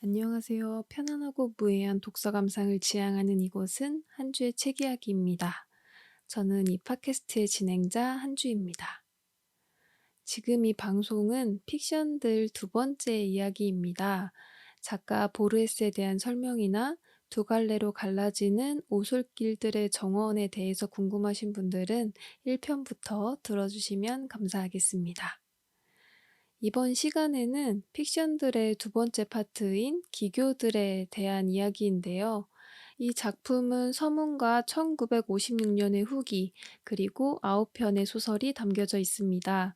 안녕하세요. 편안하고 무해한 독서 감상을 지향하는 이곳은 한주의 책 이야기입니다. 저는 이 팟캐스트의 진행자 한주입니다. 지금 이 방송은 픽션들 두 번째 이야기입니다. 작가 보르헤스에 대한 설명이나 두 갈래로 갈라지는 오솔길들의 정원에 대해서 궁금하신 분들은 1편부터 들어주시면 감사하겠습니다. 이번 시간에는 픽션들의 두 번째 파트인 기교들에 대한 이야기인데요. 이 작품은 서문과 1956년의 후기, 그리고 9편의 소설이 담겨져 있습니다.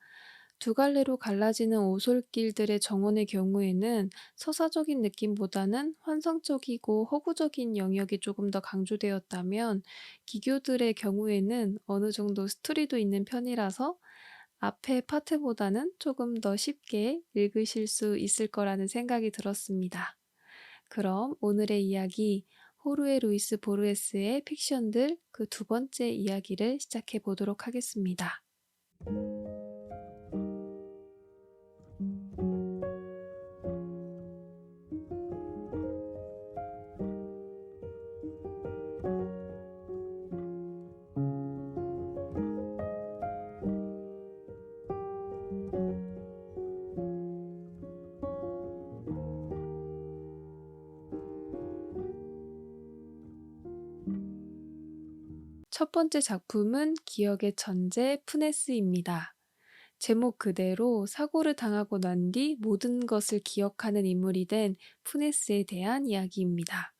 두 갈래로 갈라지는 오솔길들의 정원의 경우에는 서사적인 느낌보다는 환상적이고 허구적인 영역이 조금 더 강조되었다면, 기교들의 경우에는 어느 정도 스토리도 있는 편이라서 앞의 파트보다는 조금 더 쉽게 읽으실 수 있을 거라는 생각이 들었습니다. 그럼 오늘의 이야기, 호르헤 루이스 보르헤스의 픽션들 그 두 번째 이야기를 시작해 보도록 하겠습니다. 첫 번째 작품은 기억의 천재 푸네스입니다. 제목 그대로 사고를 당하고 난 뒤 모든 것을 기억하는 인물이 된 푸네스에 대한 이야기입니다.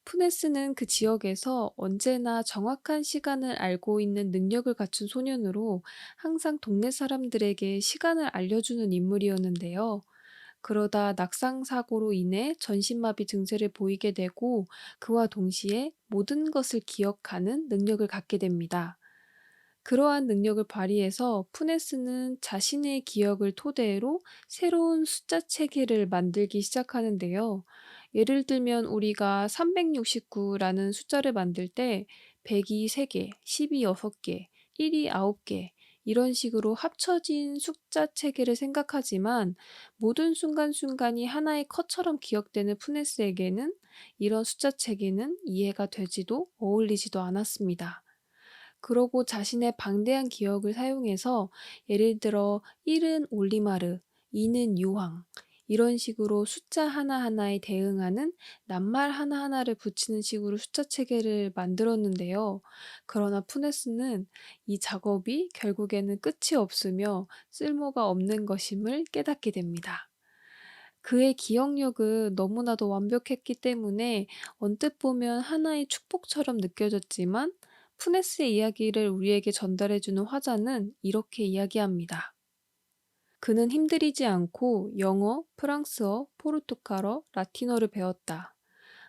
푸네스는 그 지역에서 언제나 정확한 시간을 알고 있는 능력을 갖춘 소년으로 항상 동네 사람들에게 시간을 알려주는 인물이었는데요. 그러다 낙상 사고로 인해 전신마비 증세를 보이게 되고 그와 동시에 모든 것을 기억하는 능력을 갖게 됩니다. 그러한 능력을 발휘해서 푸네스는 자신의 기억을 토대로 새로운 숫자 체계를 만들기 시작하는데요. 예를 들면 우리가 369라는 숫자를 만들 때 100이 3개, 10이 6개, 1이 9개 이런 식으로 합쳐진 숫자 체계를 생각하지만 모든 순간순간이 하나의 컷처럼 기억되는 푸네스에게는 이런 숫자 체계는 이해가 되지도 어울리지도 않았습니다. 그러고 자신의 방대한 기억을 사용해서 예를 들어 1은 올리마르, 2는 유황 이런 식으로 숫자 하나하나에 대응하는 낱말 하나하나를 붙이는 식으로 숫자 체계를 만들었는데요. 그러나 푸네스는 이 작업이 결국에는 끝이 없으며 쓸모가 없는 것임을 깨닫게 됩니다. 그의 기억력은 너무나도 완벽했기 때문에 언뜻 보면 하나의 축복처럼 느껴졌지만 푸네스의 이야기를 우리에게 전달해주는 화자는 이렇게 이야기합니다. 그는 힘들이지 않고 영어, 프랑스어, 포르투갈어, 라틴어를 배웠다.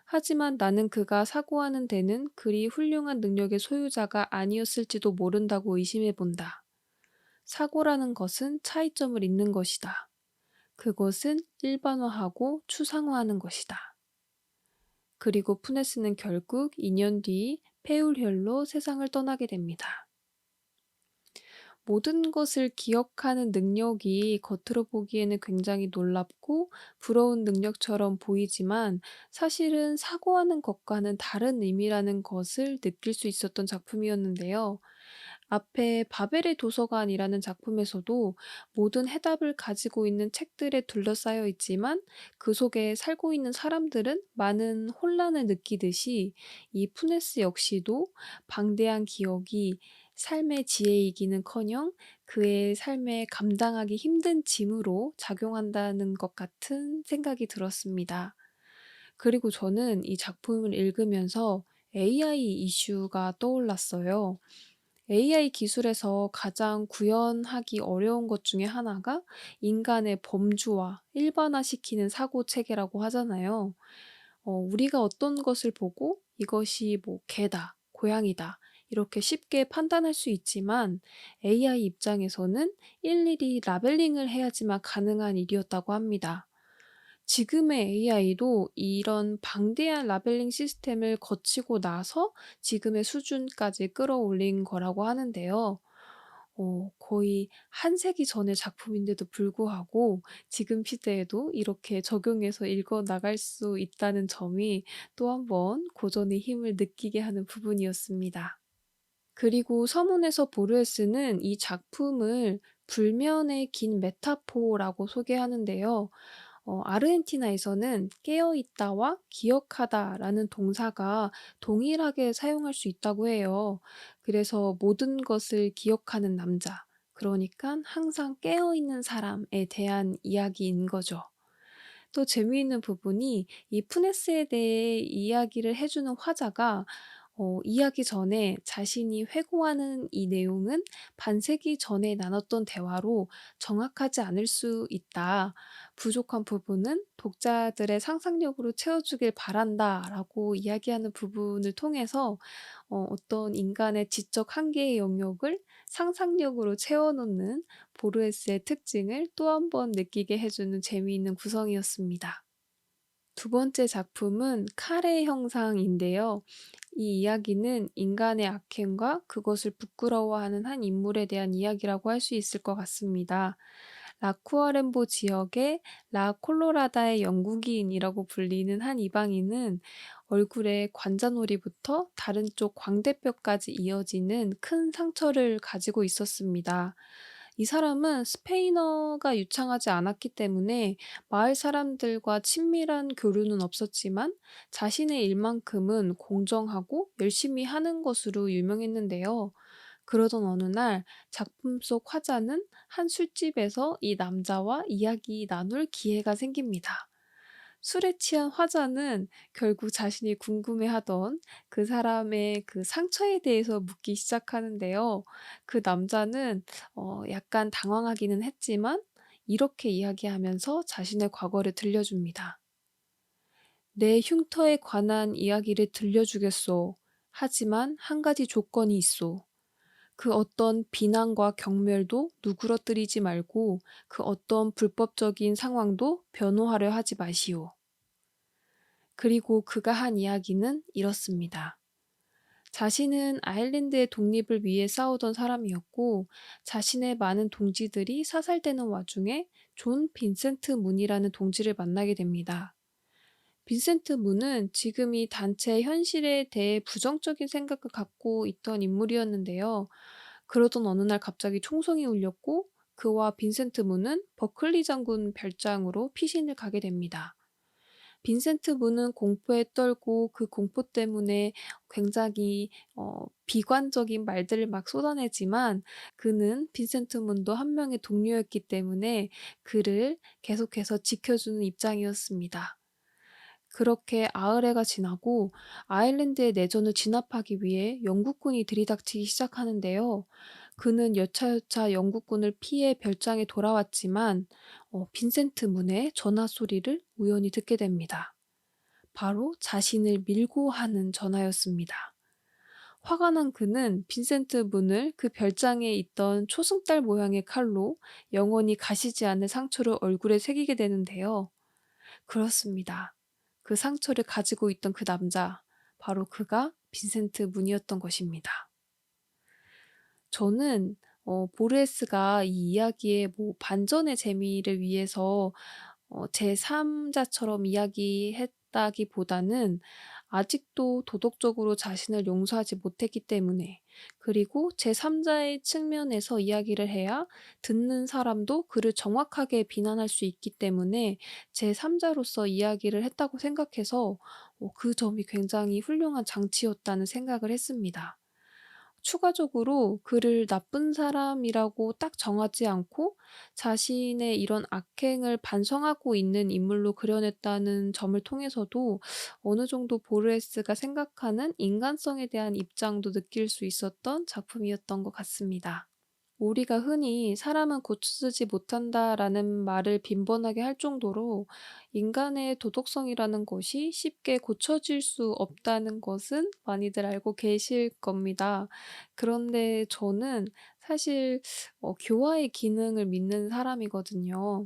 하지만 나는 그가 사고하는 데는 그리 훌륭한 능력의 소유자가 아니었을지도 모른다고 의심해본다. 사고라는 것은 차이점을 잇는 것이다. 그것은 일반화하고 추상화하는 것이다. 그리고 푸네스는 결국 2년 뒤 폐울혈로 세상을 떠나게 됩니다. 모든 것을 기억하는 능력이 겉으로 보기에는 굉장히 놀랍고 부러운 능력처럼 보이지만 사실은 사고하는 것과는 다른 의미라는 것을 느낄 수 있었던 작품이었는데요. 앞에 바벨의 도서관이라는 작품에서도 모든 해답을 가지고 있는 책들에 둘러싸여 있지만 그 속에 살고 있는 사람들은 많은 혼란을 느끼듯이 이 푸네스 역시도 방대한 기억이 삶의 지혜이기는커녕 그의 삶에 감당하기 힘든 짐으로 작용한다는 것 같은 생각이 들었습니다. 그리고 저는 이 작품을 읽으면서 AI 이슈가 떠올랐어요. AI 기술에서 가장 구현하기 어려운 것 중에 하나가 인간의 범주와 일반화시키는 사고 체계라고 하잖아요. 우리가 어떤 것을 보고 이것이 뭐 개다, 고양이다, 이렇게 쉽게 판단할 수 있지만 AI 입장에서는 일일이 라벨링을 해야지만 가능한 일이었다고 합니다. 지금의 AI도 이런 방대한 라벨링 시스템을 거치고 나서 지금의 수준까지 끌어올린 거라고 하는데요. 거의 한 세기 전의 작품인데도 불구하고 지금 시대에도 이렇게 적용해서 읽어 나갈 수 있다는 점이 또 한번 고전의 힘을 느끼게 하는 부분이었습니다. 그리고 서문에서 보르헤스는 이 작품을 불면의 긴 메타포라고 소개하는데요. 아르헨티나에서는 깨어 있다와 기억하다라는 동사가 동일하게 사용할 수 있다고 해요. 그래서 모든 것을 기억하는 남자, 그러니까 항상 깨어 있는 사람에 대한 이야기인 거죠. 또 재미있는 부분이 이 푸네스에 대해 이야기를 해 주는 화자가 이야기 전에 자신이 회고하는 이 내용은 반세기 전에 나눴던 대화로 정확하지 않을 수 있다. 부족한 부분은 독자들의 상상력으로 채워주길 바란다라고 이야기하는 부분을 통해서 어떤 인간의 지적 한계의 영역을 상상력으로 채워놓는 보르헤스의 특징을 또 한 번 느끼게 해주는 재미있는 구성이었습니다. 두 번째 작품은 카레 형상인데요. 이 이야기는 인간의 악행과 그것을 부끄러워하는 한 인물에 대한 이야기라고 할 수 있을 것 같습니다. 라쿠아렘보 지역의 라 콜로라다의 영국인이라고 불리는 한 이방인은 얼굴에 관자놀이부터 다른 쪽 광대뼈까지 이어지는 큰 상처를 가지고 있었습니다. 이 사람은 스페인어가 유창하지 않았기 때문에 마을 사람들과 친밀한 교류는 없었지만 자신의 일만큼은 공정하고 열심히 하는 것으로 유명했는데요. 그러던 어느 날 작품 속 화자는 한 술집에서 이 남자와 이야기 나눌 기회가 생깁니다. 술에 취한 화자는 결국 자신이 궁금해하던 그 사람의 그 상처에 대해서 묻기 시작하는데요. 그 남자는 약간 당황하기는 했지만 이렇게 이야기하면서 자신의 과거를 들려줍니다. "내 흉터에 관한 이야기를 들려주겠소. 하지만 한 가지 조건이 있소. 그 어떤 비난과 경멸도 누그러뜨리지 말고 그 어떤 불법적인 상황도 변호하려 하지 마시오." 그리고 그가 한 이야기는 이렇습니다. 자신은 아일랜드의 독립을 위해 싸우던 사람이었고, 자신의 많은 동지들이 사살되는 와중에 존 빈센트 문이라는 동지를 만나게 됩니다. 빈센트 문은 지금 이 단체의 현실에 대해 부정적인 생각을 갖고 있던 인물이었는데요. 그러던 어느 날 갑자기 총성이 울렸고, 그와 빈센트 문은 버클리 장군 별장으로 피신을 가게 됩니다. 빈센트 문은 공포에 떨고 그 공포 때문에 굉장히 비관적인 말들을 막 쏟아내지만 그는 빈센트 문도 한 명의 동료였기 때문에 그를 계속해서 지켜주는 입장이었습니다. 그렇게 아흘해가 지나고 아일랜드의 내전을 진압하기 위해 영국군이 들이닥치기 시작하는데요. 그는 여차여차 영국군을 피해 별장에 돌아왔지만 빈센트 문의 전화 소리를 우연히 듣게 됩니다. 바로 자신을 밀고 하는 전화였습니다. 화가 난 그는 빈센트 문을 그 별장에 있던 초승달 모양의 칼로 영원히 가시지 않을 상처를 얼굴에 새기게 되는데요. 그렇습니다. 그 상처를 가지고 있던 그 남자, 바로 그가 빈센트 문이었던 것입니다. 저는 보르헤스가 이 이야기의 뭐 반전의 재미를 위해서 제3자처럼 이야기했다기보다는 아직도 도덕적으로 자신을 용서하지 못했기 때문에, 그리고 제3자의 측면에서 이야기를 해야 듣는 사람도 그를 정확하게 비난할 수 있기 때문에 제3자로서 이야기를 했다고 생각해서 그 점이 굉장히 훌륭한 장치였다는 생각을 했습니다. 추가적으로 그를 나쁜 사람이라고 딱 정하지 않고 자신의 이런 악행을 반성하고 있는 인물로 그려냈다는 점을 통해서도 어느 정도 보르헤스가 생각하는 인간성에 대한 입장도 느낄 수 있었던 작품이었던 것 같습니다. 우리가 흔히 "사람은 고쳐지지 못한다."라는 말을 빈번하게 할 정도로 인간의 도덕성이라는 것이 쉽게 고쳐질 수 없다는 것은 많이들 알고 계실 겁니다. 그런데 저는 사실 교화의 기능을 믿는 사람이거든요.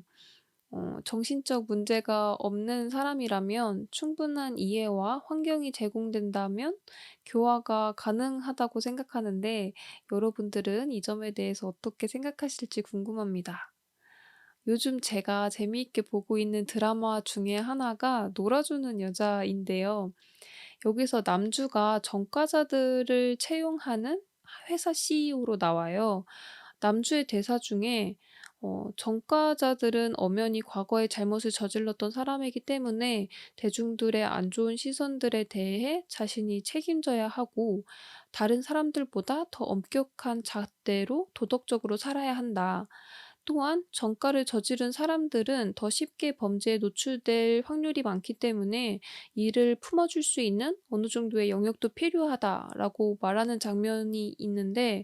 정신적 문제가 없는 사람이라면 충분한 이해와 환경이 제공된다면 교화가 가능하다고 생각하는데 여러분들은 이 점에 대해서 어떻게 생각하실지 궁금합니다. 요즘 제가 재미있게 보고 있는 드라마 중에 하나가 놀아주는 여자인데요. 여기서 남주가 전과자들을 채용하는 회사 CEO로 나와요. 남주의 대사 중에 "전과자들은 엄연히 과거에 잘못을 저질렀던 사람이기 때문에 대중들의 안 좋은 시선들에 대해 자신이 책임져야 하고 다른 사람들보다 더 엄격한 잣대로 도덕적으로 살아야 한다. 또한 전과를 저지른 사람들은 더 쉽게 범죄에 노출될 확률이 많기 때문에 이를 품어줄 수 있는 어느 정도의 영역도 필요하다."라고 말하는 장면이 있는데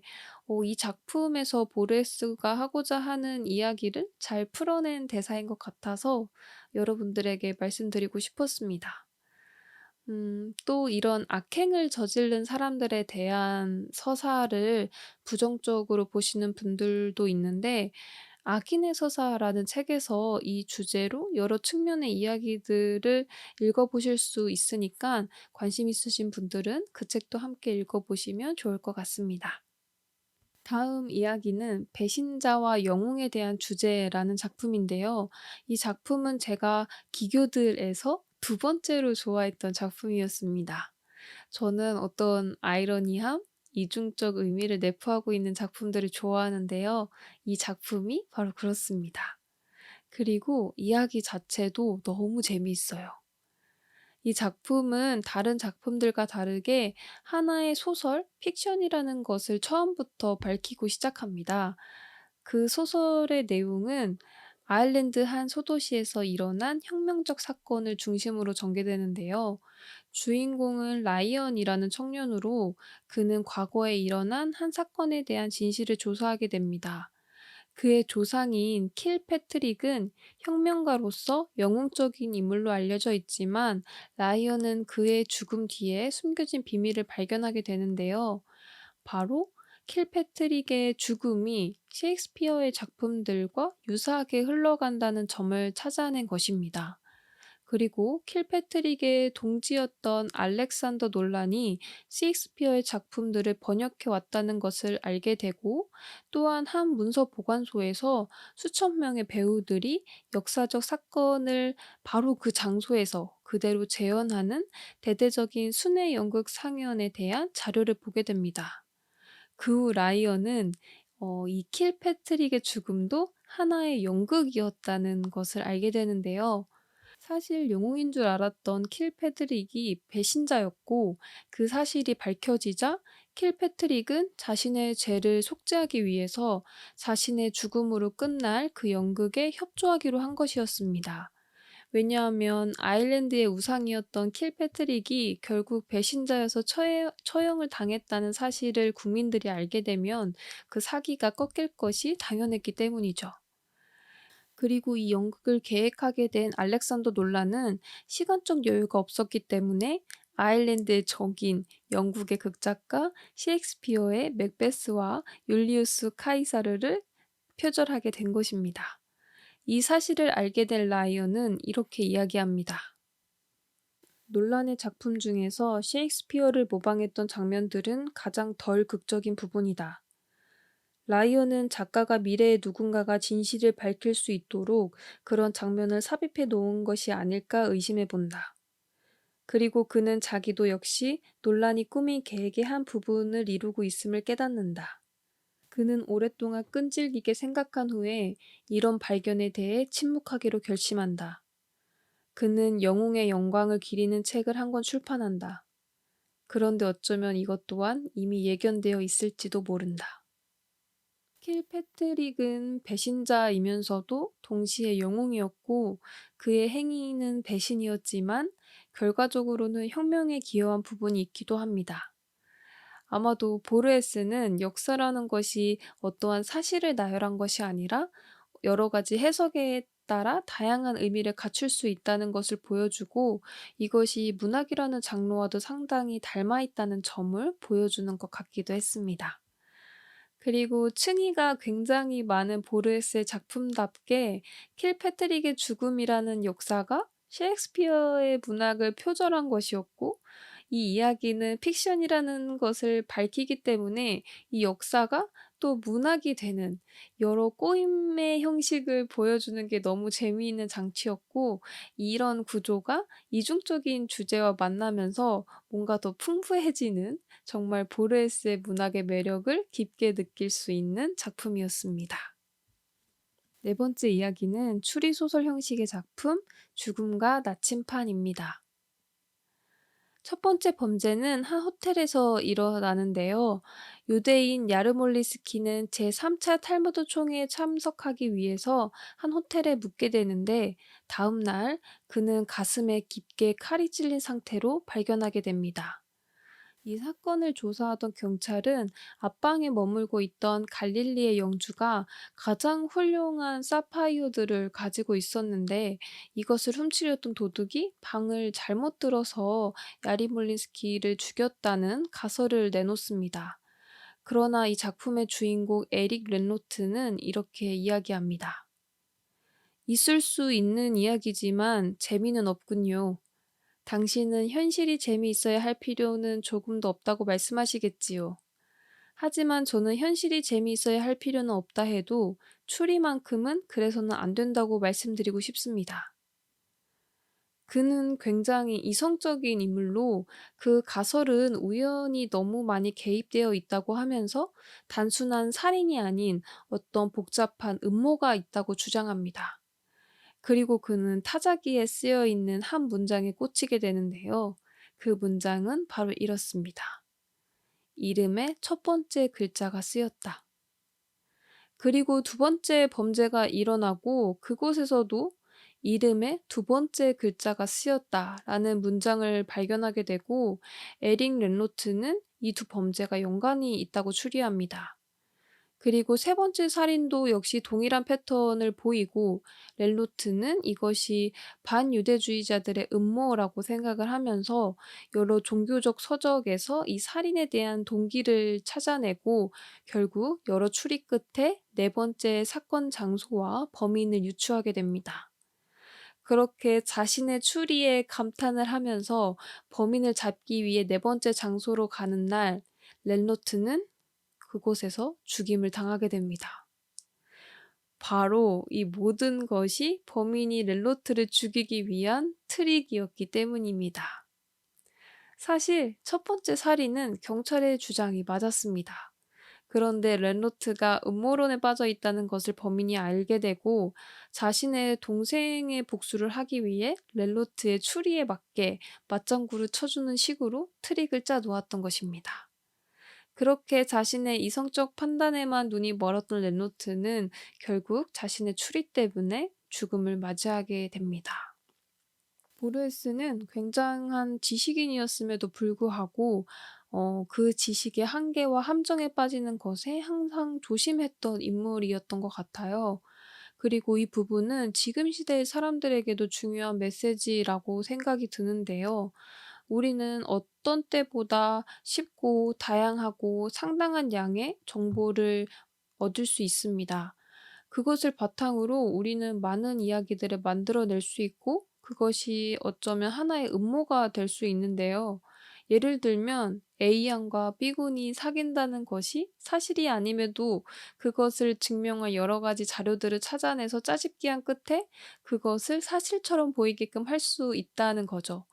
이 작품에서 보레스가 하고자 하는 이야기를 잘 풀어낸 대사인 것 같아서 여러분들에게 말씀드리고 싶었습니다. 또 이런 악행을 저지른 사람들에 대한 서사를 부정적으로 보시는 분들도 있는데 악인의 서사라는 책에서 이 주제로 여러 측면의 이야기들을 읽어보실 수 있으니까 관심 있으신 분들은 그 책도 함께 읽어보시면 좋을 것 같습니다. 다음 이야기는 배신자와 영웅에 대한 주제라는 작품인데요. 이 작품은 제가 기교들에서 두 번째로 좋아했던 작품이었습니다. 저는 어떤 아이러니함, 이중적 의미를 내포하고 있는 작품들을 좋아하는데요. 이 작품이 바로 그렇습니다. 그리고 이야기 자체도 너무 재미있어요. 이 작품은 다른 작품들과 다르게 하나의 소설, 픽션이라는 것을 처음부터 밝히고 시작합니다. 그 소설의 내용은 아일랜드 한 소도시에서 일어난 혁명적 사건을 중심으로 전개되는데요. 주인공은 라이언이라는 청년으로 그는 과거에 일어난 한 사건에 대한 진실을 조사하게 됩니다. 그의 조상인 킬패트릭은 혁명가로서 영웅적인 인물로 알려져 있지만 라이언은 그의 죽음 뒤에 숨겨진 비밀을 발견하게 되는데요. 바로 킬패트릭의 죽음이 셰익스피어의 작품들과 유사하게 흘러간다는 점을 찾아낸 것입니다. 그리고 킬패트릭의 동지였던 알렉산더 논란이 셰익스피어의 작품들을 번역해 왔다는 것을 알게 되고 또한 한 문서 보관소에서 수천 명의 배우들이 역사적 사건을 바로 그 장소에서 그대로 재현하는 대대적인 순회 연극 상연에 대한 자료를 보게 됩니다. 그 후 라이언은 이 킬패트릭의 죽음도 하나의 연극이었다는 것을 알게 되는데요. 사실 영웅인 줄 알았던 킬패트릭이 배신자였고 그 사실이 밝혀지자 킬패트릭은 자신의 죄를 속죄하기 위해서 자신의 죽음으로 끝날 그 연극에 협조하기로 한 것이었습니다. 왜냐하면 아일랜드의 우상이었던 킬패트릭이 결국 배신자여서 처형을 당했다는 사실을 국민들이 알게 되면 그 사기가 꺾일 것이 당연했기 때문이죠. 그리고 이 연극을 계획하게 된 알렉산더 놀란은 시간적 여유가 없었기 때문에 아일랜드의 적인 영국의 극작가 셰익스피어의 맥베스와 율리우스 카이사르를 표절하게 된 것입니다. 이 사실을 알게 된 라이언은 이렇게 이야기합니다. 논란의 작품 중에서 셰익스피어를 모방했던 장면들은 가장 덜 극적인 부분이다. 라이언은 작가가 미래의 누군가가 진실을 밝힐 수 있도록 그런 장면을 삽입해 놓은 것이 아닐까 의심해 본다. 그리고 그는 자기도 역시 논란이 꾸민 계획의 한 부분을 이루고 있음을 깨닫는다. 그는 오랫동안 끈질기게 생각한 후에 이런 발견에 대해 침묵하기로 결심한다. 그는 영웅의 영광을 기리는 책을 한 권 출판한다. 그런데 어쩌면 이것 또한 이미 예견되어 있을지도 모른다. 킬패트릭은 배신자이면서도 동시에 영웅이었고 그의 행위는 배신이었지만 결과적으로는 혁명에 기여한 부분이 있기도 합니다. 아마도 보르헤스는 역사라는 것이 어떠한 사실을 나열한 것이 아니라 여러 가지 해석에 따라 다양한 의미를 갖출 수 있다는 것을 보여주고 이것이 문학이라는 장르와도 상당히 닮아 있다는 점을 보여주는 것 같기도 했습니다. 그리고 층위가 굉장히 많은 보르헤스의 작품답게 킬패트릭의 죽음이라는 역사가 셰익스피어의 문학을 표절한 것이었고, 이 이야기는 픽션이라는 것을 밝히기 때문에 이 역사가 또 문학이 되는 여러 꼬임의 형식을 보여주는 게 너무 재미있는 장치였고, 이런 구조가 이중적인 주제와 만나면서 뭔가 더 풍부해지는, 정말 보르헤스의 문학의 매력을 깊게 느낄 수 있는 작품이었습니다. 네 번째 이야기는 추리소설 형식의 작품 죽음과 나침판입니다. 첫 번째 범죄는 한 호텔에서 일어나는데요. 유대인 야르몰리스키는 제3차 탈무드 총회에 참석하기 위해서 한 호텔에 묵게 되는데, 다음 날 그는 가슴에 깊게 칼이 찔린 상태로 발견하게 됩니다. 이 사건을 조사하던 경찰은 앞방에 머물고 있던 갈릴리의 영주가 가장 훌륭한 사파이어들을 가지고 있었는데, 이것을 훔치려던 도둑이 방을 잘못 들어서 야리몰린스키를 죽였다는 가설을 내놓습니다. 그러나 이 작품의 주인공 에릭 렌로트는 이렇게 이야기합니다. 있을 수 있는 이야기지만 재미는 없군요. 당신은 현실이 재미있어야 할 필요는 조금도 없다고 말씀하시겠지요. 하지만 저는 현실이 재미있어야 할 필요는 없다 해도 추리만큼은 그래서는 안 된다고 말씀드리고 싶습니다. 그는 굉장히 이성적인 인물로 그 가설은 우연히 너무 많이 개입되어 있다고 하면서 단순한 살인이 아닌 어떤 복잡한 음모가 있다고 주장합니다. 그리고 그는 타자기에 쓰여 있는 한 문장에 꽂히게 되는데요. 그 문장은 바로 이렇습니다. 이름의 첫 번째 글자가 쓰였다. 그리고 두 번째 범죄가 일어나고 그곳에서도 이름의 두 번째 글자가 쓰였다라는 문장을 발견하게 되고, 에릭 렌로트는 이 두 범죄가 연관이 있다고 추리합니다. 그리고 세 번째 살인도 역시 동일한 패턴을 보이고, 렐로트는 이것이 반유대주의자들의 음모라고 생각을 하면서 여러 종교적 서적에서 이 살인에 대한 동기를 찾아내고, 결국 여러 추리 끝에 네 번째 사건 장소와 범인을 유추하게 됩니다. 그렇게 자신의 추리에 감탄을 하면서 범인을 잡기 위해 네 번째 장소로 가는 날, 렐로트는 그곳에서 죽임을 당하게 됩니다. 바로 이 모든 것이 범인이 렐로트를 죽이기 위한 트릭이었기 때문입니다. 사실 첫 번째 살인은 경찰의 주장이 맞았습니다. 그런데 렐로트가 음모론에 빠져 있다는 것을 범인이 알게 되고, 자신의 동생의 복수를 하기 위해 렐로트의 추리에 맞게 맞장구를 쳐주는 식으로 트릭을 짜 놓았던 것입니다. 그렇게 자신의 이성적 판단에만 눈이 멀었던 렌노트는 결국 자신의 추리 때문에 죽음을 맞이하게 됩니다. 보르헤스는 굉장한 지식인이었음에도 불구하고 그 지식의 한계와 함정에 빠지는 것에 항상 조심했던 인물이었던 것 같아요. 그리고 이 부분은 지금 시대의 사람들에게도 중요한 메시지라고 생각이 드는데요. 우리는 어떤 때보다 쉽고 다양하고 상당한 양의 정보를 얻을 수 있습니다. 그것을 바탕으로 우리는 많은 이야기들을 만들어낼 수 있고, 그것이 어쩌면 하나의 음모가 될 수 있는데요. 예를 들면 A양과 B군이 사귄다는 것이 사실이 아님에도 그것을 증명할 여러 가지 자료들을 찾아내서 짜집기한 끝에 그것을 사실처럼 보이게끔 할 수 있다는 거죠.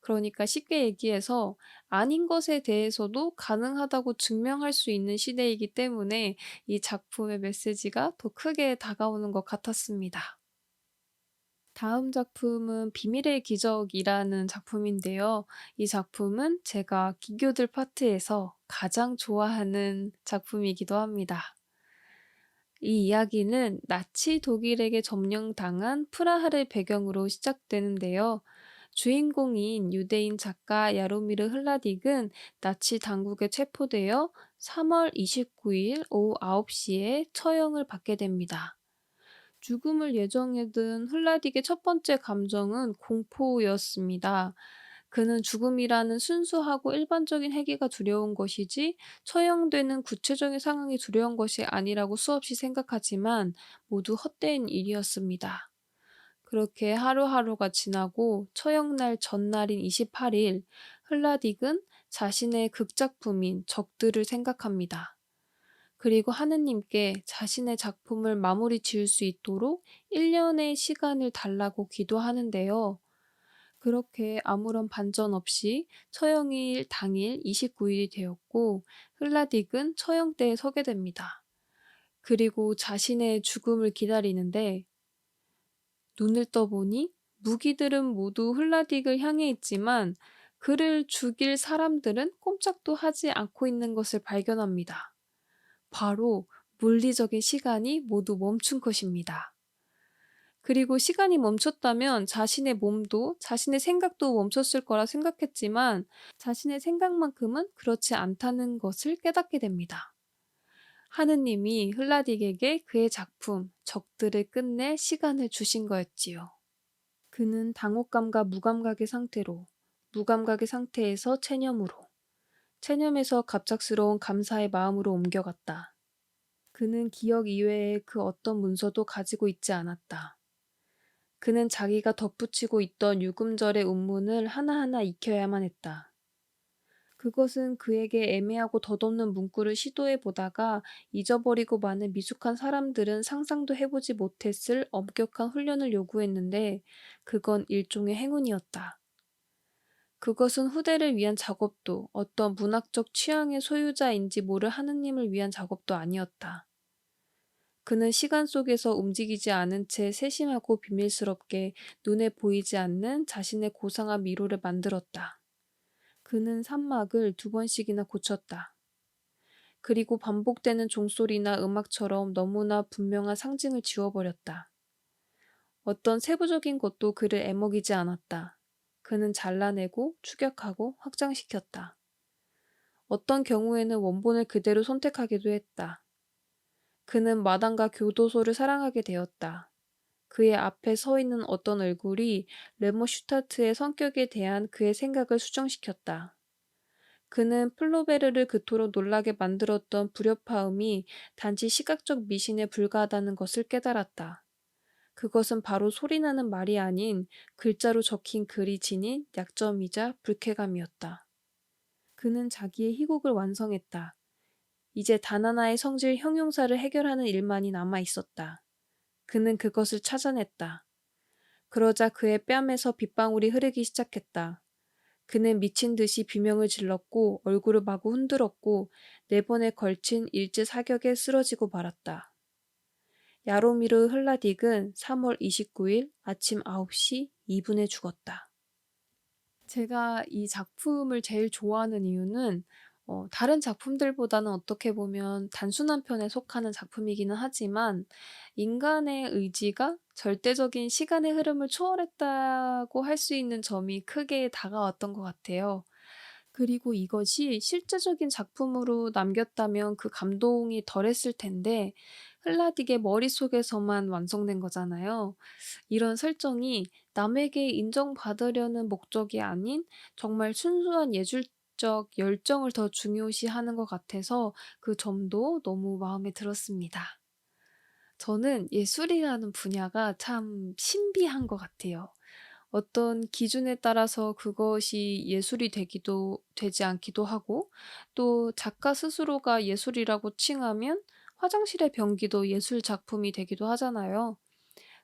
그러니까 쉽게 얘기해서 아닌 것에 대해서도 가능하다고 증명할 수 있는 시대이기 때문에 이 작품의 메시지가 더 크게 다가오는 것 같았습니다. 다음 작품은 비밀의 기적이라는 작품인데요. 이 작품은 제가 기교들 파트에서 가장 좋아하는 작품이기도 합니다. 이 이야기는 나치 독일에게 점령당한 프라하를 배경으로 시작되는데요. 주인공인 유대인 작가 야로미르 흘라딕은 나치 당국에 체포되어 3월 29일 오후 9시에 처형을 받게 됩니다. 죽음을 예정해 둔 흘라딕의 첫 번째 감정은 공포였습니다. 그는 죽음이라는 순수하고 일반적인 회개가 두려운 것이지 처형되는 구체적인 상황이 두려운 것이 아니라고 수없이 생각하지만 모두 헛된 일이었습니다. 그렇게 하루하루가 지나고 처형날 전날인 28일, 흘라딕은 자신의 극작품인 적들을 생각합니다. 그리고 하느님께 자신의 작품을 마무리 지을 수 있도록 1년의 시간을 달라고 기도하는데요. 그렇게 아무런 반전 없이 처형일 당일 29일이 되었고 흘라딕은 처형대에 서게 됩니다. 그리고 자신의 죽음을 기다리는데 눈을 떠보니 무기들은 모두 흘라딕을 향해 있지만 그를 죽일 사람들은 꼼짝도 하지 않고 있는 것을 발견합니다. 바로 물리적인 시간이 모두 멈춘 것입니다. 그리고 시간이 멈췄다면 자신의 몸도 자신의 생각도 멈췄을 거라 생각했지만 자신의 생각만큼은 그렇지 않다는 것을 깨닫게 됩니다. 하느님이 흘라딕에게 그의 작품, 적들을 끝낼 시간을 주신 거였지요. 그는 당혹감과 무감각의 상태로, 무감각의 상태에서 체념으로, 체념에서 갑작스러운 감사의 마음으로 옮겨갔다. 그는 기억 이외에 그 어떤 문서도 가지고 있지 않았다. 그는 자기가 덧붙이고 있던 유금절의 운문을 하나하나 익혀야만 했다. 그것은 그에게 애매하고 덧없는 문구를 시도해 보다가 잊어버리고 마는 미숙한 사람들은 상상도 해보지 못했을 엄격한 훈련을 요구했는데 그건 일종의 행운이었다. 그것은 후대를 위한 작업도 어떤 문학적 취향의 소유자인지 모를 하느님을 위한 작업도 아니었다. 그는 시간 속에서 움직이지 않은 채 세심하고 비밀스럽게 눈에 보이지 않는 자신의 고상한 미로를 만들었다. 그는 산막을 2번씩이나 고쳤다. 그리고 반복되는 종소리나 음악처럼 너무나 분명한 상징을 지워버렸다. 어떤 세부적인 것도 그를 애먹이지 않았다. 그는 잘라내고 추격하고 확장시켰다. 어떤 경우에는 원본을 그대로 선택하기도 했다. 그는 마당과 교도소를 사랑하게 되었다. 그의 앞에 서 있는 어떤 얼굴이 레모 슈타트의 성격에 대한 그의 생각을 수정시켰다. 그는 플로베르를 그토록 놀라게 만들었던 불협화음이 단지 시각적 미신에 불과하다는 것을 깨달았다. 그것은 바로 소리나는 말이 아닌 글자로 적힌 글이 지닌 약점이자 불쾌감이었다. 그는 자기의 희곡을 완성했다. 이제 단 하나의 성질 형용사를 해결하는 일만이 남아 있었다. 그는 그것을 찾아냈다. 그러자 그의 뺨에서 빗방울이 흐르기 시작했다. 그는 미친 듯이 비명을 질렀고 얼굴을 마구 흔들었고 4번에 걸친 일제 사격에 쓰러지고 말았다. 야로미르 흘라딕은 3월 29일 아침 9시 2분에 죽었다. 제가 이 작품을 제일 좋아하는 이유는 다른 작품들보다는 어떻게 보면 단순한 편에 속하는 작품이기는 하지만 인간의 의지가 절대적인 시간의 흐름을 초월했다고 할 수 있는 점이 크게 다가왔던 것 같아요. 그리고 이것이 실제적인 작품으로 남겼다면 그 감동이 덜했을 텐데 흘라딕의 머릿속에서만 완성된 거잖아요. 이런 설정이 남에게 인정받으려는 목적이 아닌 정말 순수한 예술적 열정을 더 중요시하는 것 같아서 그 점도 너무 마음에 들었습니다. 저는 예술이라는 분야가 참 신비한 것 같아요. 어떤 기준에 따라서 그것이 예술이 되기도 되지 않기도 하고 또 작가 스스로가 예술이라고 칭하면 화장실의 변기도 예술 작품이 되기도 하잖아요.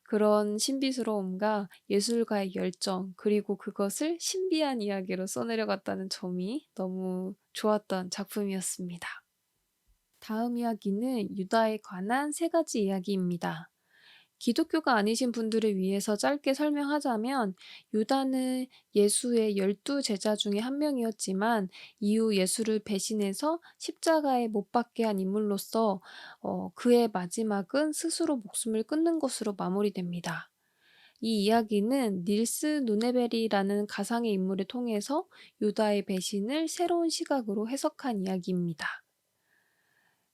그런 신비스러움과 예술가의 열정 그리고 그것을 신비한 이야기로 써내려갔다는 점이 너무 좋았던 작품이었습니다. 다음 이야기는 유다에 관한 3가지 이야기입니다. 기독교가 아니신 분들을 위해서 짧게 설명하자면 유다는 예수의 12제자 중에 한 명이었지만 이후 예수를 배신해서 십자가에 못 박게 한 인물로서 그의 마지막은 스스로 목숨을 끊는 것으로 마무리됩니다. 이 이야기는 닐스 누네베리라는 가상의 인물을 통해서 유다의 배신을 새로운 시각으로 해석한 이야기입니다.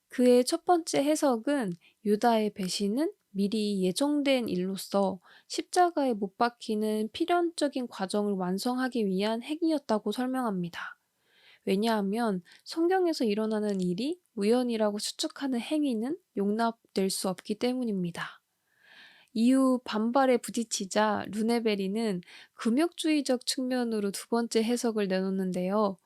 그의 첫 번째 해석은 유다의 배신은 미리 예정된 일로서 십자가에 못 박히는 필연적인 과정을 완성하기 위한 행위였다고 설명합니다. 왜냐하면 성경에서 일어나는 일이 우연이라고 추측하는 행위는 용납될 수 없기 때문입니다. 이후 반발에 부딪히자 르네베리는 금욕주의적 측면으로 두 번째 해석을 내놓는데요.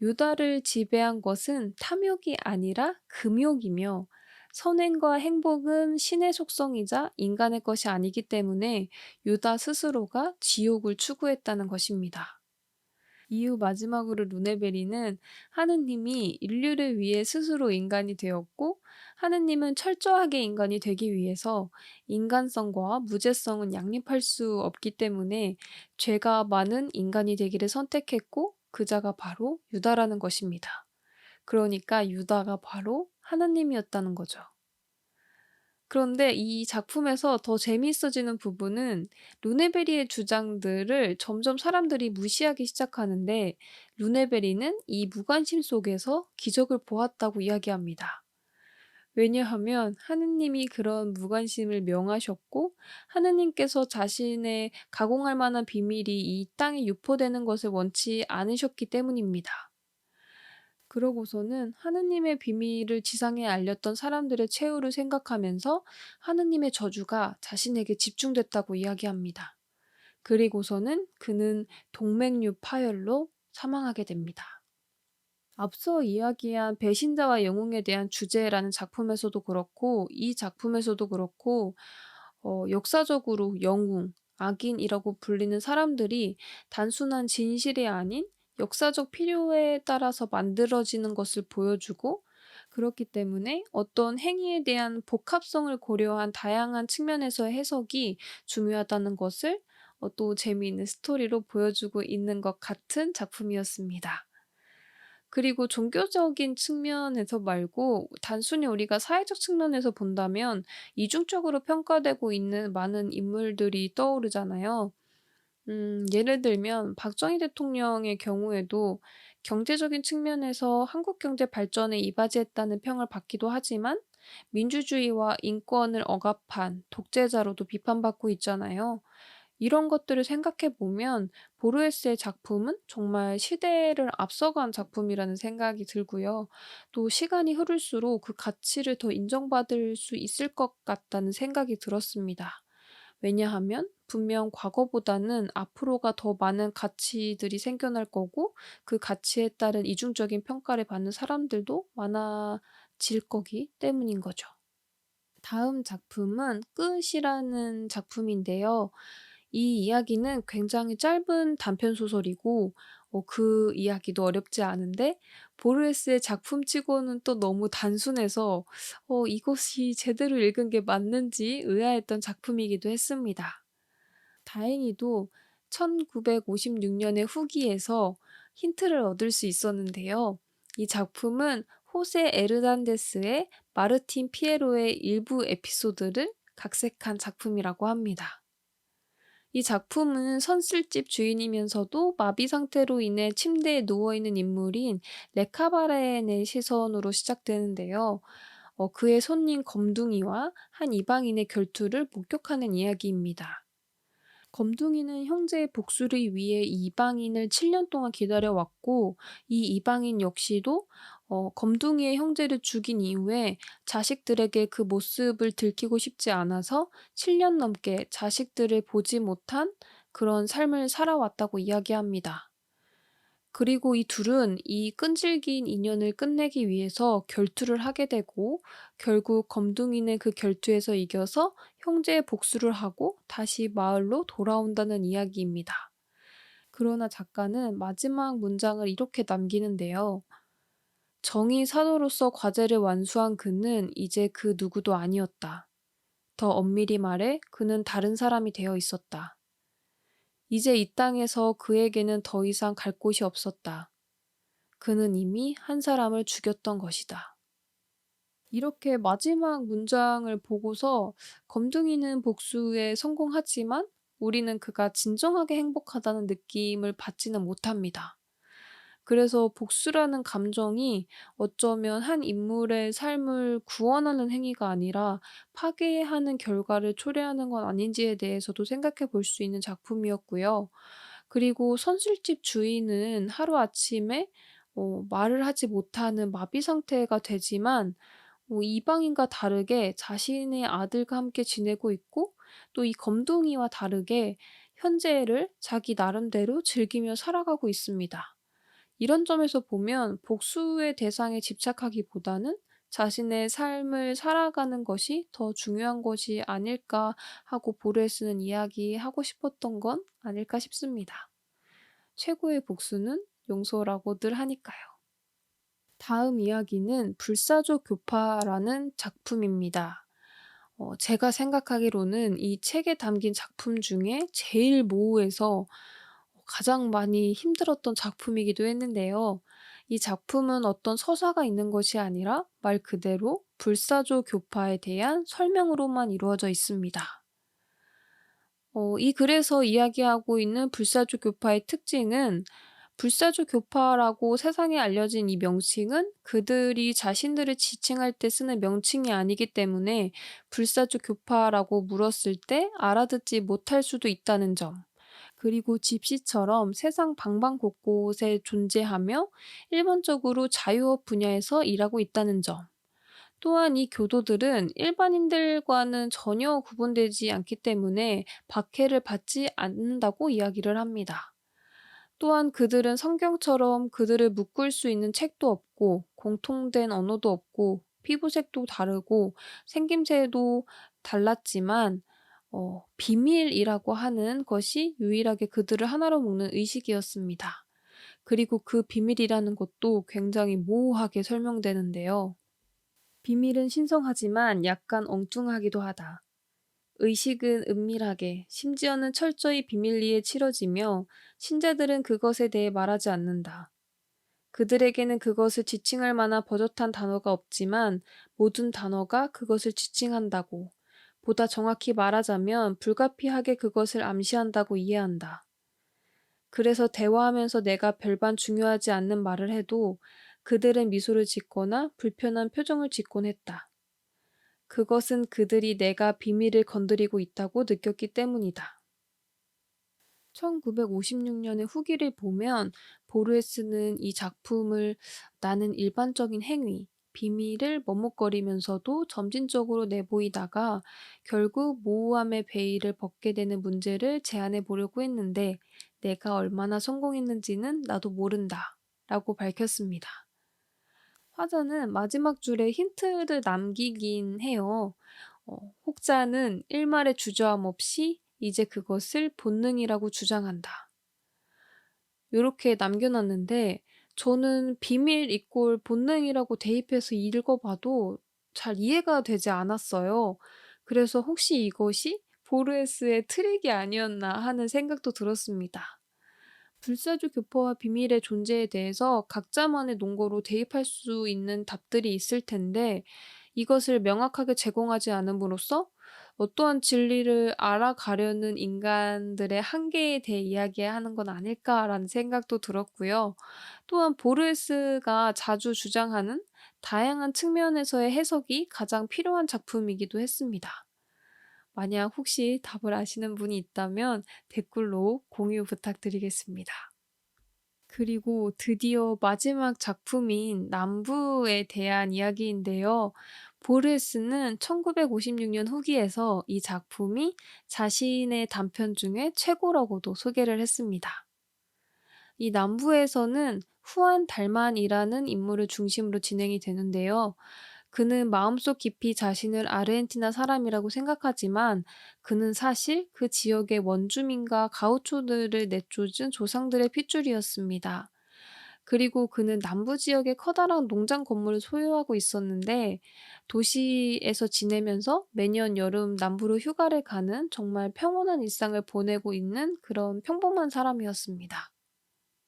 유다를 지배한 것은 탐욕이 아니라 금욕이며 선행과 행복은 신의 속성이자 인간의 것이 아니기 때문에 유다 스스로가 지옥을 추구했다는 것입니다. 이후 마지막으로 루네베리는 하느님이 인류를 위해 스스로 인간이 되었고 하느님은 철저하게 인간이 되기 위해서 인간성과 무죄성은 양립할 수 없기 때문에 죄가 많은 인간이 되기를 선택했고 그 자가 바로 유다라는 것입니다. 그러니까 유다가 바로 하느님이었다는 거죠. 그런데 이 작품에서 더 재미있어지는 부분은 루네베리의 주장들을 점점 사람들이 무시하기 시작하는데 루네베리는 이 무관심 속에서 기적을 보았다고 이야기합니다. 왜냐하면 하느님이 그런 무관심을 명하셨고 하느님께서 자신의 가공할 만한 비밀이 이 땅에 유포되는 것을 원치 않으셨기 때문입니다. 그러고서는 하느님의 비밀을 지상에 알렸던 사람들의 최후를 생각하면서 하느님의 저주가 자신에게 집중됐다고 이야기합니다. 그리고서는 그는 동맥류 파열로 사망하게 됩니다. 앞서 이야기한 배신자와 영웅에 대한 주제라는 작품에서도 그렇고 이 작품에서도 그렇고 역사적으로 영웅, 악인이라고 불리는 사람들이 단순한 진실이 아닌 역사적 필요에 따라서 만들어지는 것을 보여주고 그렇기 때문에 어떤 행위에 대한 복합성을 고려한 다양한 측면에서의 해석이 중요하다는 것을 또 재미있는 스토리로 보여주고 있는 것 같은 작품이었습니다. 그리고 종교적인 측면에서 말고 단순히 우리가 사회적 측면에서 본다면 이중적으로 평가되고 있는 많은 인물들이 떠오르잖아요. 예를 들면 박정희 대통령의 경우에도 경제적인 측면에서 한국 경제 발전에 이바지했다는 평을 받기도 하지만 민주주의와 인권을 억압한 독재자로도 비판받고 있잖아요. 이런 것들을 생각해 보면 보르헤스의 작품은 정말 시대를 앞서간 작품이라는 생각이 들고요. 또 시간이 흐를수록 그 가치를 더 인정받을 수 있을 것 같다는 생각이 들었습니다. 왜냐하면 분명 과거보다는 앞으로가 더 많은 가치들이 생겨날 거고 그 가치에 따른 이중적인 평가를 받는 사람들도 많아질 거기 때문인 거죠. 다음 작품은 끝이라는 작품인데요. 이 이야기는 굉장히 짧은 단편 소설이고 그 이야기도 어렵지 않은데 보르헤스의 작품치고는 또 너무 단순해서 이것이 제대로 읽은 게 맞는지 의아했던 작품이기도 했습니다. 다행히도 1956년의 후기에서 힌트를 얻을 수 있었는데요. 이 작품은 호세 에르난데스의 마르틴 피에로의 일부 에피소드를 각색한 작품이라고 합니다. 이 작품은 선술집 주인이면서도 마비 상태로 인해 침대에 누워있는 인물인 레카바렌의 시선으로 시작되는데요. 그의 손님 검둥이와 한 이방인의 결투를 목격하는 이야기입니다. 검둥이는 형제의 복수를 위해 이방인을 7년 동안 기다려왔고 이 이방인 역시도 검둥이의 형제를 죽인 이후에 자식들에게 그 모습을 들키고 싶지 않아서 7년 넘게 자식들을 보지 못한 그런 삶을 살아왔다고 이야기합니다. 그리고 이 둘은 이 끈질긴 인연을 끝내기 위해서 결투를 하게 되고 결국 검둥이는 그 결투에서 이겨서 형제의 복수를 하고 다시 마을로 돌아온다는 이야기입니다. 그러나 작가는 마지막 문장을 이렇게 남기는데요. 정의 사도로서 과제를 완수한 그는 이제 그 누구도 아니었다. 더 엄밀히 말해 그는 다른 사람이 되어 있었다. 이제 이 땅에서 그에게는 더 이상 갈 곳이 없었다. 그는 이미 한 사람을 죽였던 것이다. 이렇게 마지막 문장을 보고서 검둥이는 복수에 성공하지만 우리는 그가 진정하게 행복하다는 느낌을 받지는 못합니다. 그래서 복수라는 감정이 어쩌면 한 인물의 삶을 구원하는 행위가 아니라 파괴하는 결과를 초래하는 건 아닌지에 대해서도 생각해 볼 수 있는 작품이었고요. 그리고 선술집 주인은 하루아침에 말을 하지 못하는 마비 상태가 되지만 이방인과 다르게 자신의 아들과 함께 지내고 있고, 또 이 검둥이와 다르게 현재를 자기 나름대로 즐기며 살아가고 있습니다. 이런 점에서 보면 복수의 대상에 집착하기보다는 자신의 삶을 살아가는 것이 더 중요한 것이 아닐까 하고 보르헤스는 이야기하고 싶었던 건 아닐까 싶습니다. 최고의 복수는 용서라고 늘 하니까요. 다음 이야기는 불사조 교파라는 작품입니다. 제가 생각하기로는 이 책에 담긴 작품 중에 제일 모호해서 가장 많이 힘들었던 작품이기도 했는데요. 이 작품은 어떤 서사가 있는 것이 아니라 말 그대로 불사조 교파에 대한 설명으로만 이루어져 있습니다. 이 글에서 이야기하고 있는 불사조 교파의 특징은, 불사조 교파라고 세상에 알려진 이 명칭은 그들이 자신들을 지칭할 때 쓰는 명칭이 아니기 때문에 불사조 교파라고 물었을 때 알아듣지 못할 수도 있다는 점. 그리고 집시처럼 세상 방방곳곳에 존재하며 일반적으로 자유업 분야에서 일하고 있다는 점. 또한 이 교도들은 일반인들과는 전혀 구분되지 않기 때문에 박해를 받지 않는다고 이야기를 합니다. 또한 그들은 성경처럼 그들을 묶을 수 있는 책도 없고 공통된 언어도 없고 피부색도 다르고 생김새도 달랐지만 비밀이라고 하는 것이 유일하게 그들을 하나로 묶는 의식이었습니다. 그리고 그 비밀이라는 것도 굉장히 모호하게 설명되는데요. 비밀은 신성하지만 약간 엉뚱하기도 하다. 의식은 은밀하게, 심지어는 철저히 비밀리에 치러지며 신자들은 그것에 대해 말하지 않는다. 그들에게는 그것을 지칭할 만한 버젓한 단어가 없지만 모든 단어가 그것을 지칭한다고, 보다 정확히 말하자면 불가피하게 그것을 암시한다고 이해한다. 그래서 대화하면서 내가 별반 중요하지 않는 말을 해도 그들은 미소를 짓거나 불편한 표정을 짓곤 했다. 그것은 그들이 내가 비밀을 건드리고 있다고 느꼈기 때문이다. 1956년의 후기를 보면 보르헤스는 이 작품을 나는 일반적인 행위, 비밀을 머뭇거리면서도 점진적으로 내보이다가 결국 모호함의 베일을 벗게 되는 문제를 제안해 보려고 했는데 내가 얼마나 성공했는지는 나도 모른다 라고 밝혔습니다. 화자는 마지막 줄에 힌트를 남기긴 해요. 혹자는 일말의 주저함 없이 이제 그것을 본능이라고 주장한다. 요렇게 남겨놨는데 저는 비밀 이꼴 본능이라고 대입해서 읽어봐도 잘 이해가 되지 않았어요. 그래서 혹시 이것이 보르헤스의 트릭이 아니었나 하는 생각도 들었습니다. 불사조 교포와 비밀의 존재에 대해서 각자만의 논거로 대입할 수 있는 답들이 있을 텐데 이것을 명확하게 제공하지 않음으로써 어떠한 진리를 알아가려는 인간들의 한계에 대해 이야기하는 건 아닐까라는 생각도 들었고요. 또한 보르헤스가 자주 주장하는 다양한 측면에서의 해석이 가장 필요한 작품이기도 했습니다. 만약 혹시 답을 아시는 분이 있다면 댓글로 공유 부탁드리겠습니다. 그리고 드디어 마지막 작품인 남부에 대한 이야기인데요. 보르헤스는 1956년 후기에서 이 작품이 자신의 단편 중에 최고라고도 소개를 했습니다. 이 남부에서는 후안 달만이라는 인물을 중심으로 진행이 되는데요. 그는 마음속 깊이 자신을 아르헨티나 사람이라고 생각하지만 그는 사실 그 지역의 원주민과 가우초들을 내쫓은 조상들의 핏줄이었습니다. 그리고 그는 남부 지역의 커다란 농장 건물을 소유하고 있었는데 도시에서 지내면서 매년 여름 남부로 휴가를 가는 정말 평온한 일상을 보내고 있는 그런 평범한 사람이었습니다.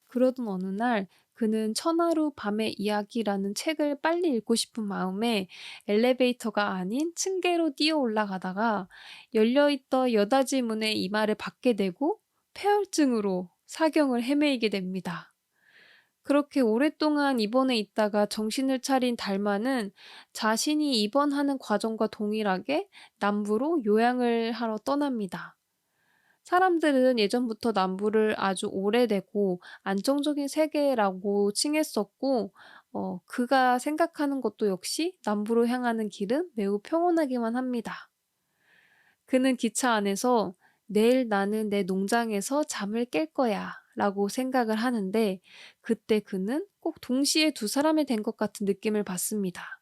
그러던 어느 날 그는 천하루 밤의 이야기라는 책을 빨리 읽고 싶은 마음에 엘리베이터가 아닌 층계로 뛰어 올라가다가 열려있던 여닫이 문의 이마를 받게 되고 폐혈증으로 사경을 헤매이게 됩니다. 그렇게 오랫동안 입원해 있다가 정신을 차린 달마는 자신이 입원하는 과정과 동일하게 남부로 요양을 하러 떠납니다. 사람들은 예전부터 남부를 아주 오래되고 안정적인 세계라고 칭했었고, 그가 생각하는 것도 역시 남부로 향하는 길은 매우 평온하기만 합니다. 그는 기차 안에서 "내일 나는 내 농장에서 잠을 깰 거야 라고 생각을 하는데, 그때 그는 꼭 동시에 두 사람이 된 것 같은 느낌을 받습니다.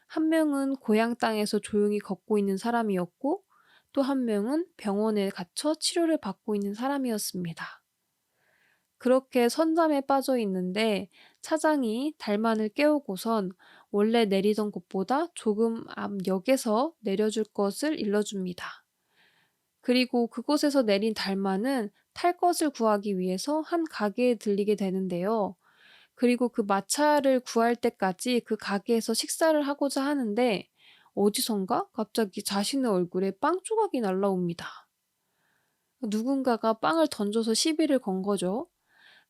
한 명은 고향 땅에서 조용히 걷고 있는 사람이었고, 또 한 명은 병원에 갇혀 치료를 받고 있는 사람이었습니다. 그렇게 선잠에 빠져 있는데 차장이 달만을 깨우고선 원래 내리던 곳보다 조금 앞 역에서 내려줄 것을 일러줍니다. 그리고 그곳에서 내린 달마는 탈 것을 구하기 위해서 한 가게에 들리게 되는데요. 그리고 그 마차를 구할 때까지 그 가게에서 식사를 하고자 하는데 어디선가 갑자기 자신의 얼굴에 빵 조각이 날라옵니다. 누군가가 빵을 던져서 시비를 건 거죠.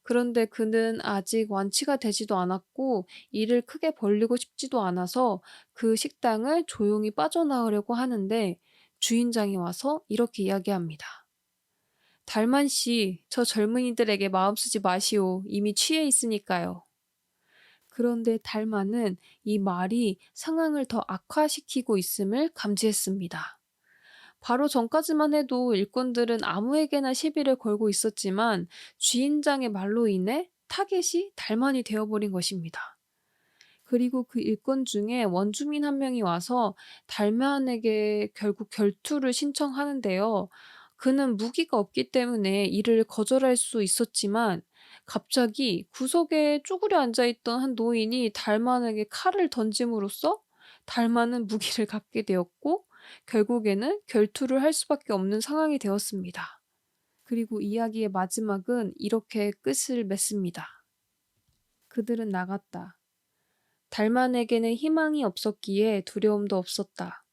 그런데 그는 아직 완치가 되지도 않았고 일을 크게 벌리고 싶지도 않아서 그 식당을 조용히 빠져나오려고 하는데 주인장이 와서 이렇게 이야기합니다. 달만 씨, 저 젊은이들에게 마음 쓰지 마시오. 이미 취해 있으니까요. 그런데 달만은 이 말이 상황을 더 악화시키고 있음을 감지했습니다. 바로 전까지만 해도 일꾼들은 아무에게나 시비를 걸고 있었지만 주인장의 말로 인해 타겟이 달만이 되어버린 것입니다. 그리고 그 일꾼 중에 원주민 한 명이 와서 달만에게 결국 결투를 신청하는데요. 그는 무기가 없기 때문에 이를 거절할 수 있었지만 갑자기 구석에 쭈그려 앉아 있던 한 노인이 달만에게 칼을 던짐으로써 달만은 무기를 갖게 되었고 결국에는 결투를 할 수밖에 없는 상황이 되었습니다. 그리고 이야기의 마지막은 이렇게 끝을 맺습니다. 그들은 나갔다. 달만에게는 희망이 없었기에 두려움도 없었다.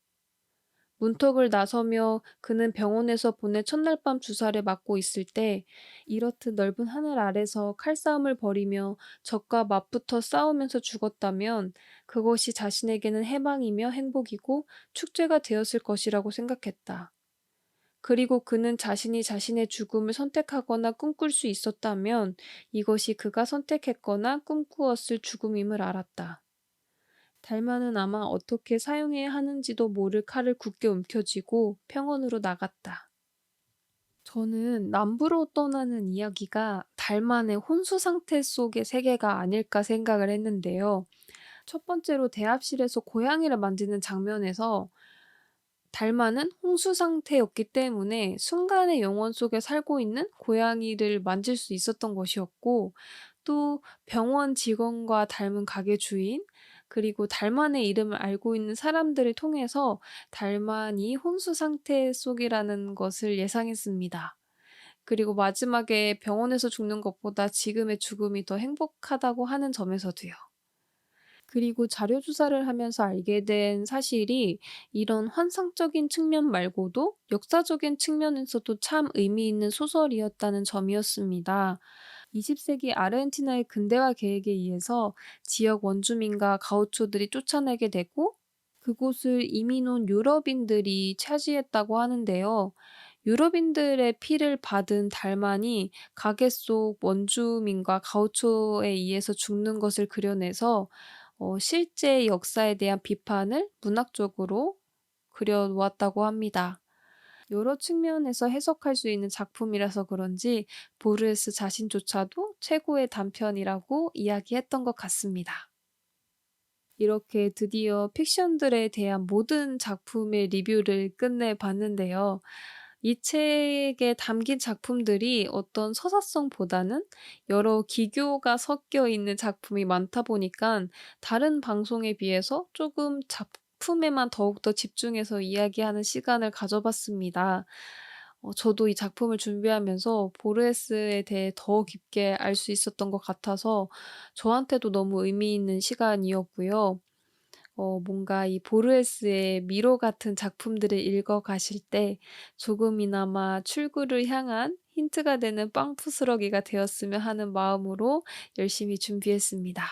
문턱을 나서며 그는 병원에서 보낸 첫날 밤 주사를 맞고 있을 때 이렇듯 넓은 하늘 아래서 칼싸움을 벌이며 적과 맞붙어 싸우면서 죽었다면 그것이 자신에게는 해방이며 행복이고 축제가 되었을 것이라고 생각했다. 그리고 그는 자신이 자신의 죽음을 선택하거나 꿈꿀 수 있었다면 이것이 그가 선택했거나 꿈꾸었을 죽음임을 알았다. 달마는 아마 어떻게 사용해야 하는지도 모를 칼을 굳게 움켜쥐고 평원으로 나갔다. 저는 남부로 떠나는 이야기가 달만의 혼수 상태 속의 세계가 아닐까 생각을 했는데요. 첫 번째로 대합실에서 고양이를 만지는 장면에서 달마는 홍수 상태였기 때문에 순간의 영혼 속에 살고 있는 고양이를 만질 수 있었던 것이었고, 또 병원 직원과 닮은 가게 주인, 그리고 달만의 이름을 알고 있는 사람들을 통해서 달만이 혼수 상태 속이라는 것을 예상했습니다. 그리고 마지막에 병원에서 죽는 것보다 지금의 죽음이 더 행복하다고 하는 점에서도요. 그리고 자료 조사를 하면서 알게 된 사실이 이런 환상적인 측면 말고도 역사적인 측면에서도 참 의미 있는 소설이었다는 점이었습니다. 20세기 아르헨티나의 근대화 계획에 의해서 지역 원주민과 가우초들이 쫓아내게 되고 그곳을 이민 온 유럽인들이 차지했다고 하는데요. 유럽인들의 피를 받은 달만이 가게 속 원주민과 가우초에 의해서 죽는 것을 그려내서 실제 역사에 대한 비판을 문학적으로 그려 놓았다고 합니다. 여러 측면에서 해석할 수 있는 작품이라서 그런지 보르헤스 자신조차도 최고의 단편이라고 이야기했던 것 같습니다. 이렇게 드디어 픽션들에 대한 모든 작품의 리뷰를 끝내봤는데요. 이 책에 담긴 작품들이 어떤 서사성보다는 여러 기교가 섞여 있는 작품이 많다 보니까 다른 방송에 비해서 조금 작품에만 더욱더 집중해서 이야기하는 시간을 가져봤습니다. 저도 이 작품을 준비하면서 보르헤스에 대해 더 깊게 알 수 있었던 것 같아서 저한테도 너무 의미 있는 시간이었고요. 뭔가 이 보르헤스의 미로 같은 작품들을 읽어 가실 때 조금이나마 출구를 향한 힌트가 되는 빵부스러기가 되었으면 하는 마음으로 열심히 준비했습니다.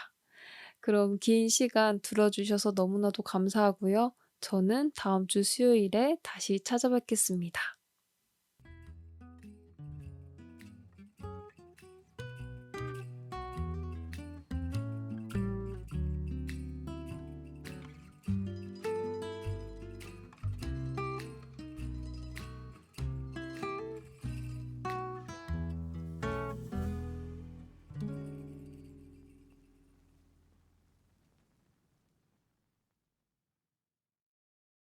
그럼 긴 시간 들어 주셔서 너무나도 감사하고요. 저는 다음 주 수요일에 다시 찾아뵙겠습니다.